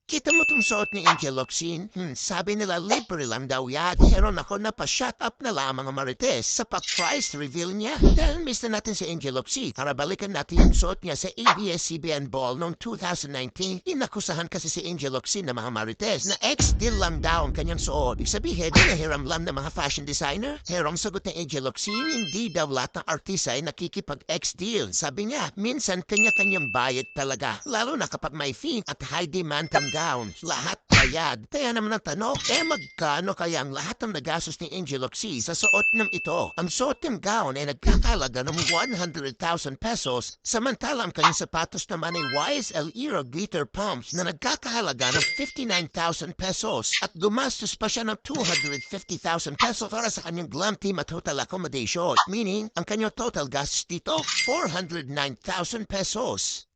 Kita mo tong suot ni Angel Locsin? Sabi nila libre lang daw yan. Pero ako na pa-shut up na lang mga marites sa pa-price reveal niya. Dahil miss na natin si Angel Locsin. Para balikan natin yung suot niya sa ABS-CBN Ball noong 2019. Inakusahan kasi si Angel Locsin na mga marites na ex-deal lang daw ang kanyang suot. Ibig sabihin, hinahiram lang ng mga fashion designer. Pero ang sagot ni Angel Locsin, hindi daw lahat ng artista ay nakikipag-ex-deal. Sabi niya, minsan kanya-kanyang bayad talaga. Lalo na kapag may fee at high demand ang gown. Lahat bayad. Kaya naman ang tanong, magkano kaya ang lahat ng nagastos ni Angel Locsin sa suot ng ito? Ang suot ng gown ay nagkakalaga ng 100,000 pesos, samantala ang kanyang sapatos naman ay YSL Aero Glitter Pumps na nagkakahalaga ng 59,000 pesos at gumastos pa siya ng 250,000 pesos para sa kanyang glam team at hotel accommodation. Meaning, ang kanyang total gastos dito, 409,000 pesos.